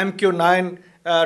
MQ-9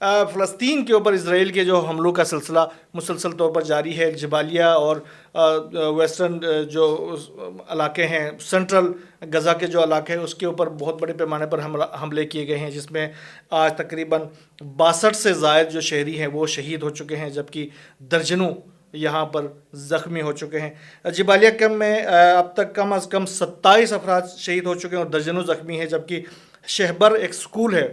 فلسطین کے اوپر اسرائیل کے جو حملوں کا سلسلہ مسلسل طور پر جاری ہے. جبالیہ اور ویسٹرن جو علاقے ہیں، سینٹرل غزہ کے جو علاقے ہیں، اس کے اوپر بہت بڑے پیمانے پر حملے کیے گئے ہیں، جس میں آج تقریباً 62 سے زائد جو شہری ہیں وہ شہید ہو چکے ہیں، جبکہ درجنوں یہاں پر زخمی ہو چکے ہیں. جبالیہ کم میں اب تک کم از کم 27 افراد شہید ہو چکے ہیں اور درجنوں زخمی ہیں، جبکہ شہبر ایک سکول ہے،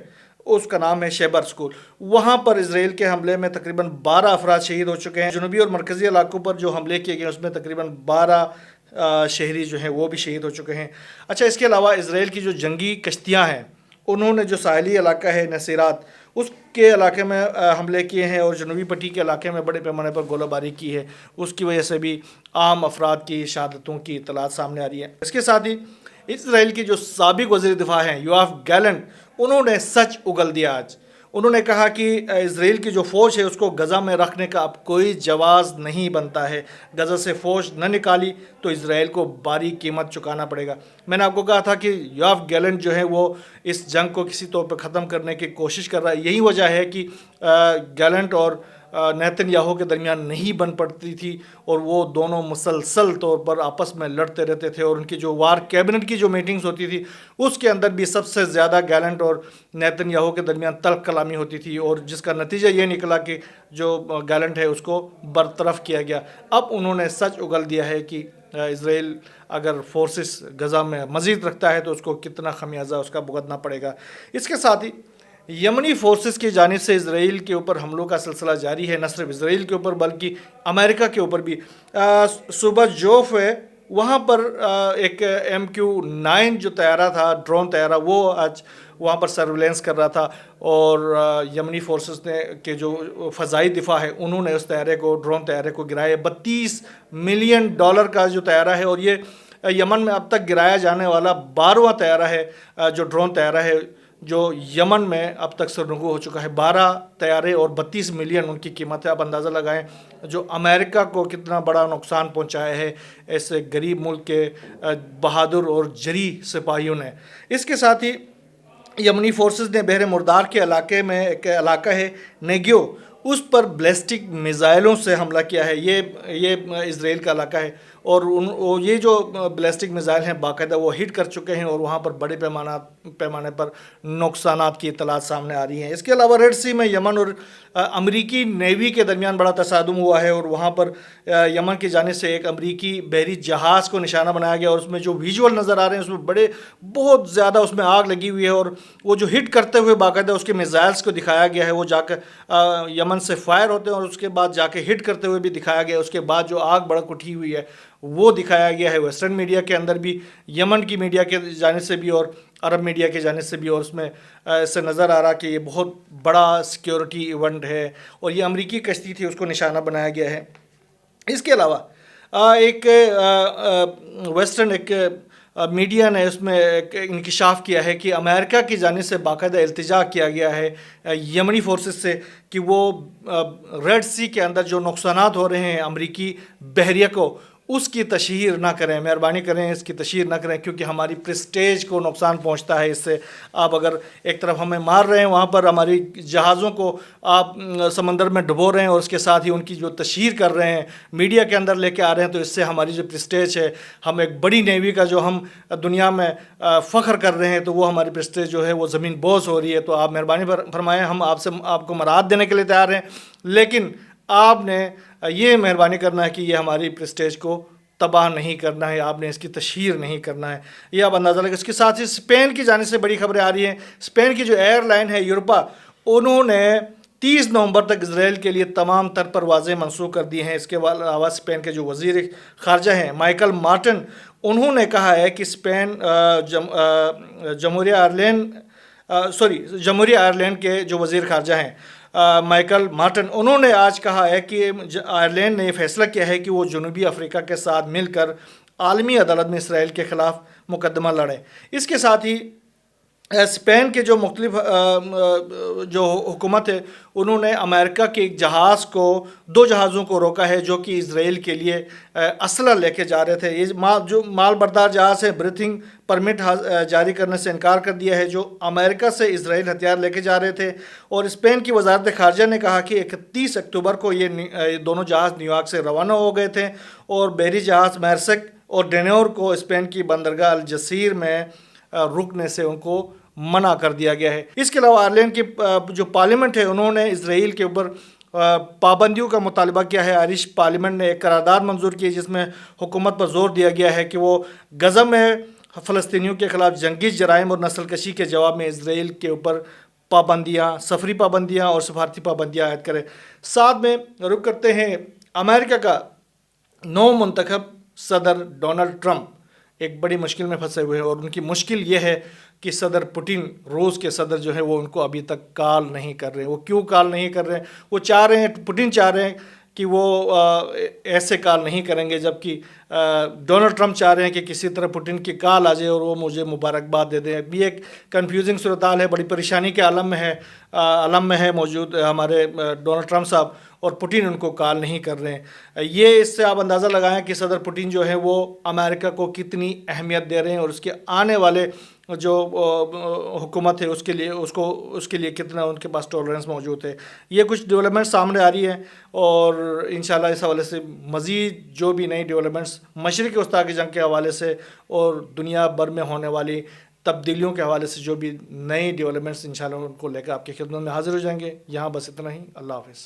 اس کا نام ہے شہبر سکول، وہاں پر اسرائیل کے حملے میں تقریباً 12 افراد شہید ہو چکے ہیں. جنوبی اور مرکزی علاقوں پر جو حملے کیے گئے اس میں تقریباً 12 شہری جو ہیں وہ بھی شہید ہو چکے ہیں. اچھا، اس کے علاوہ اسرائیل کی جو جنگی کشتیاں ہیں، انہوں نے جو ساحلی علاقہ ہے نصیرات، اس کے علاقے میں حملے کیے ہیں اور جنوبی پٹی کے علاقے میں بڑے پیمانے پر گولہ باری کی ہے. اس کی وجہ سے بھی عام افراد کی شہادتوں کی اطلاعات سامنے آ رہی ہیں. اس کے ساتھ ہی اسرائیل کی جو سابق وزیر دفاع ہیں یوآف گیلنٹ، انہوں نے سچ اگل دیا. آج انہوں نے کہا کہ اسرائیل کی جو فوج ہے اس کو غزہ میں رکھنے کا اب کوئی جواز نہیں بنتا ہے. غزہ سے فوج نہ نکالی تو اسرائیل کو بھاری قیمت چکانا پڑے گا. میں نے آپ کو کہا تھا کہ یوآف گیلنٹ جو ہے وہ اس جنگ کو کسی طور پہ ختم کرنے کی کوشش کر رہا ہے. یہی وجہ ہے کہ گیلنٹ اور نیتن یاہو کے درمیان نہیں بن پڑتی تھی اور وہ دونوں مسلسل طور پر آپس میں لڑتے رہتے تھے، اور ان کی جو وار کیبنٹ کی جو میٹنگز ہوتی تھی اس کے اندر بھی سب سے زیادہ گیلنٹ اور نیتن یاہو کے درمیان تلخ کلامی ہوتی تھی، اور جس کا نتیجہ یہ نکلا کہ جو گیلنٹ ہے اس کو برطرف کیا گیا. اب انہوں نے سچ اگل دیا ہے کہ اسرائیل اگر فورسز غزہ میں مزید رکھتا ہے تو اس کو کتنا خمیازہ اس کا بھگتنا پڑے گا. اس کے ساتھ ہی یمنی فورسز کی جانب سے اسرائیل کے اوپر حملوں کا سلسلہ جاری ہے، نہ صرف اسرائیل کے اوپر بلکہ امریکہ کے اوپر بھی. صبح جوف ہے وہاں پر ایک MQ-9 جو طیارہ تھا، ڈرون طیارہ، وہ آج وہاں پر سرویلنس کر رہا تھا، اور یمنی فورسز نے کہ جو فضائی دفاع ہے انہوں نے اس ڈرون طیارے کو گرایا. $32 ملین کا جو طیارہ ہے، اور یہ یمن میں اب تک گرایا جانے والا 12واں طیارہ ہے، جو ڈرون طیارہ ہے جو یمن میں اب تک سرنگو ہو چکا ہے. 12 طیارے اور 32 ملین ان کی قیمت ہے. آپ اندازہ لگائیں جو امریکہ کو کتنا بڑا نقصان پہنچایا ہے اس غریب ملک کے بہادر اور جری سپاہیوں نے. اس کے ساتھ ہی یمنی فورسز نے بحر مردار کے علاقے میں ایک علاقہ ہے نیگیو، اس پر بیلسٹک میزائلوں سے حملہ کیا ہے. یہ اسرائیل کا علاقہ ہے، اور یہ جو بیلسٹک میزائل ہیں باقاعدہ وہ ہٹ کر چکے ہیں، اور وہاں پر بڑے پیمانے پر نقصانات کی اطلاعات سامنے آ رہی ہیں. اس کے علاوہ ریڈ سی میں یمن اور امریکی نیوی کے درمیان بڑا تصادم ہوا ہے، اور وہاں پر یمن کی جانب سے ایک امریکی بحری جہاز کو نشانہ بنایا گیا، اور اس میں جو ویژول نظر آ رہے ہیں اس میں بہت زیادہ اس میں آگ لگی ہوئی ہے، اور وہ جو ہٹ کرتے ہوئے باقاعدہ اس کے میزائلز کو دکھایا گیا ہے. وہ جا کر یمن سے فائر ہوتے ہیں اور اس کے بعد جا کے ہٹ کرتے ہوئے بھی دکھایا گیا. اس کے بعد جو آگ بڑک اٹھی ہوئی ہے وہ دکھایا گیا ہے ویسٹرن میڈیا کے اندر بھی، یمن کی میڈیا کے جانب سے بھی اور عرب میڈیا کے جانب سے بھی، اور اس میں سے نظر آ رہا کہ یہ بہت بڑا سیکیورٹی ایونٹ ہے، اور یہ امریکی کشتی تھی اس کو نشانہ بنایا گیا ہے. اس کے علاوہ ایک ویسٹرن ایک میڈیا نے اس میں ایک انکشاف کیا ہے کہ امریکہ کی جانب سے باقاعدہ التجا کیا گیا ہے یمنی فورسز سے کہ وہ ریڈ سی کے اندر جو نقصانات ہو رہے ہیں امریکی بحریہ کو، اس کی تشہیر نہ کریں، مہربانی کریں اس کی تشہیر نہ کریں، کیونکہ ہماری پریسٹیج کو نقصان پہنچتا ہے اس سے. آپ اگر ایک طرف ہمیں مار رہے ہیں، وہاں پر ہماری جہازوں کو آپ سمندر میں ڈبو رہے ہیں، اور اس کے ساتھ ہی ان کی جو تشہیر کر رہے ہیں میڈیا کے اندر لے کے آ رہے ہیں، تو اس سے ہماری جو پریسٹیج ہے، ہم ایک بڑی نیوی کا جو ہم دنیا میں فخر کر رہے ہیں، تو وہ ہماری پریسٹیج جو ہے وہ زمین بوس ہو رہی ہے. تو آپ مہربانی فرمائیں، ہم آپ کو مراد دینے کے لیے تیار ہیں، لیکن آپ نے یہ مہربانی کرنا ہے کہ یہ ہماری پریسٹیج کو تباہ نہیں کرنا ہے، آپ نے اس کی تشہیر نہیں کرنا ہے. یہ آپ اندازہ لگیں. اس کے ساتھ ہی اسپین کی جانب سے بڑی خبریں آ رہی ہیں. اسپین کی جو ایئر لائن ہے یورپا، انہوں نے 30 نومبر تک اسرائیل کے لیے تمام تر پروازیں منسوخ کر دی ہیں. اس کے علاوہ اسپین کے جو وزیر خارجہ ہیں مائیکل مارٹن، انہوں نے کہا ہے کہ اسپین جمہوریہ آئرلینڈ کے جو وزیر خارجہ ہیں مائیکل مارٹن، انہوں نے آج کہا ہے کہ آئرلینڈ نے یہ فیصلہ کیا ہے کہ وہ جنوبی افریقہ کے ساتھ مل کر عالمی عدالت میں اسرائیل کے خلاف مقدمہ لڑیں. اس کے ساتھ ہی اسپین کے جو مختلف جو حکومت ہے انہوں نے امریکہ کے ایک جہاز کو، دو جہازوں کو روکا ہے جو کہ اسرائیل کے لیے اسلحہ لے کے جا رہے تھے. یہ جو مال بردار جہاز ہے بریتھنگ پرمٹ جاری کرنے سے انکار کر دیا ہے جو امریکہ سے اسرائیل ہتھیار لے کے جا رہے تھے. اور اسپین کی وزارت خارجہ نے کہا کہ 31 اکتوبر کو یہ دونوں جہاز نیو یارک سے روانہ ہو گئے تھے اور بحری جہاز میرسک اور ڈینور کو اسپین کی بندرگاہ الجزائر میں رکنے سے ان کو منع کر دیا گیا ہے. اس کے علاوہ آئرلینڈ کی جو پارلیمنٹ ہے انہوں نے اسرائیل کے اوپر پابندیوں کا مطالبہ کیا ہے. آئرش پارلیمنٹ نے ایک قرارداد منظور کی جس میں حکومت پر زور دیا گیا ہے کہ وہ غزہ میں فلسطینیوں کے خلاف جنگی جرائم اور نسل کشی کے جواب میں اسرائیل کے اوپر پابندیاں، سفری پابندیاں اور سفارتی پابندیاں عائد کرے. ساتھ میں رخ کرتے ہیں امریکہ کا نو منتخب صدر ڈونلڈ ٹرمپ ایک بڑی مشکل میں پھنسے ہوئے ہیں، اور ان کی مشکل یہ ہے کہ صدر پوٹن، روس کے صدر جو ہے وہ ان کو ابھی تک کال نہیں کر رہے. وہ کیوں کال نہیں کر رہے ہیں؟ وہ چاہ رہے ہیں، پوٹن چاہ رہے ہیں کہ وہ ایسے کال نہیں کریں گے، جبکہ ڈونلڈ ٹرمپ چاہ رہے ہیں کہ کسی طرح پوٹن کی کال آ جائے اور وہ مجھے مبارکباد دے دیں. بھی ایک کنفیوزنگ صورتحال ہے، بڑی پریشانی کے عالم میں ہے موجود ہمارے ڈونلڈ ٹرمپ صاحب، اور پوٹن ان کو کال نہیں کر رہے ہیں. یہ اس سے آپ اندازہ لگائیں کہ صدر پوٹن جو ہے وہ امریکہ کو کتنی اہمیت دے رہے ہیں اور اس کے آنے والے جو حکومت ہے اس کے لیے کتنا ان کے پاس ٹالرنس موجود ہے. یہ کچھ ڈیولپمنٹ سامنے آ رہی ہیں، اور انشاءاللہ اس حوالے سے مزید جو بھی نئی ڈیولپمنٹس مشرق وسطیٰ کی جنگ کے حوالے سے اور دنیا بھر میں ہونے والی تبدیلیوں کے حوالے سے جو بھی نئی ڈیولپمنٹس انشاءاللہ ان کو لے کر آپ کی خدمت میں حاضر ہو جائیں گے. یہاں بس اتنا ہی. اللہ حافظ.